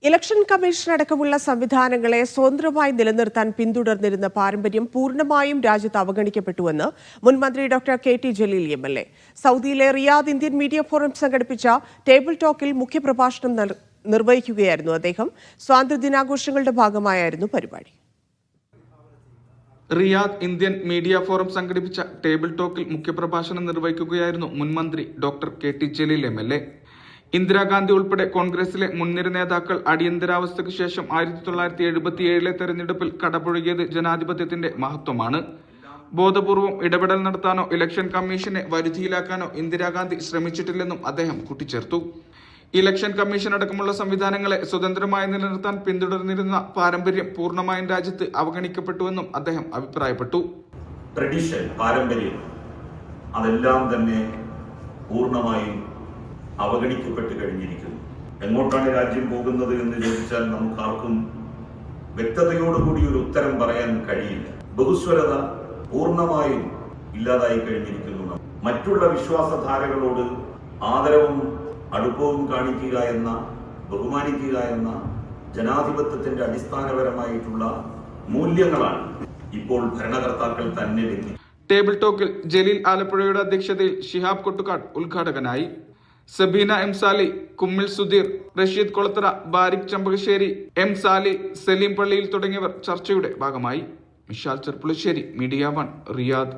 Election commission അടക്കമുള്ള സംവിധാനങ്ങളെ സ്വതന്ത്രമായി നിലനിർത്താൻ പിന്തുടർന്നിരുന്ന പാരമ്പര്യം പൂർണ്ണമായും രാജ്യത്ത് അവഗണിക്കപ്പെട്ടുവെന്ന് മുൻ മന്ത്രി ഡോക്ടർ കെ.ടി. ജലീൽ എം.എൽ.എ. സൗദിയിലെ റിയാദ് ഇന്ത്യൻ മീഡിയ ഫോറം സംഘടിപ്പിച്ച ടേബിൾ ടോക്കിൽ മുഖ്യപ്രഭാഷണം നിർവഹിക്കുകയായിരുന്നു അദ്ദേഹം. സ്വാതന്ത്ര്യദിനാഘോഷങ്ങളുടെ ഭാഗമായായിരുന്നു പരിപാടി. റിയാദ് ഇന്ത്യൻ മീഡിയ ഫോറം സംഘടിപ്പിച്ച ടേബിൾ ടോക്കിൽ മുഖ്യപ്രഭാഷണം നിർവഹിക്കുകയായിരുന്നു മുൻ മന്ത്രി doctor K T. Jaleel MLA. Indira Gandhi ഉൾപ്പെടെ കോൺഗ്രസിലെ മുൻനിര നേതാക്കൾ അടിയന്തരാവസ്ഥയ്ക്ക് ശേഷം 1977 തെരഞ്ഞെടുപ്പിൽ കടപുഴകിയത് ജനാധിപത്യത്തിന്റെ മഹത്വമാണ്. ബോധപൂർവം ഇടപെടൽ നടത്താനോ ഇലക്ഷൻ കമ്മീഷനെ വരുതിയിലാക്കാനോ ഇന്ദിരാഗാന്ധി ശ്രമിച്ചിട്ടില്ലെന്നും അദ്ദേഹം കൂട്ടിച്ചേർത്തു. ഇലക്ഷൻ കമ്മീഷൻ അടക്കമുള്ള സംവിധാനങ്ങളെ സ്വതന്ത്രമായി നിലനിർത്താൻ പിന്തുടർന്നിരുന്ന പാരമ്പര്യം പൂർണ്ണമായും രാജ്യത്ത് അവഗണിക്കപ്പെട്ടുവെന്നും അദ്ദേഹം അഭിപ്രായപ്പെട്ടു. ട്രഡീഷൻ, പാരമ്പര്യം, അതെല്ലാം തന്നെ പൂർണ്ണമായും അവഗണിക്കപ്പെട്ട് കഴിഞ്ഞിരിക്കുന്നു. എങ്ങോട്ടാണ് രാജ്യം പോകുന്നത് എന്ന് ചോദിച്ചാൽ നമുക്കാർക്കും വ്യക്തതയോടുകൂടി ഒരു ഉത്തരം പറയാൻ കഴിയില്ല. ബഹുസ്വരത പൂർണ്ണമായും ഇല്ലാതായി കഴിഞ്ഞിരിക്കുന്നു. മറ്റുള്ള വിശ്വാസധാരകളോട് ആദരവും അടുപ്പവും കാണിക്കുക എന്ന, ബഹുമാനിക്കുക എന്ന ജനാധിപത്യത്തിന്റെ അടിസ്ഥാനപരമായിട്ടുള്ള മൂല്യങ്ങളാണ് ഇപ്പോൾ ഭരണകർത്താക്കൾ തന്നെ ലംഘിക്കുന്നത്. ടേബിൾ ടോക്കിൽ ജലീൽ ആലപ്പുഴയുടെ അധ്യക്ഷതയിൽ ഷിഹാബ് കൊട്ടുകാട് ഉദ്ഘാടകനായി. സബീന എം സാലി, കുമ്മിൽ സുധീർ, റഷീദ് കൊളത്തറ, ബാരിക് ചമ്പകശ്ശേരി, എം സാലി, സലീം പള്ളിയിൽ തുടങ്ങിയവർ ചർച്ചയുടെ ഭാഗമായി. Mishal Cherpulassery, media 1, Riyadh.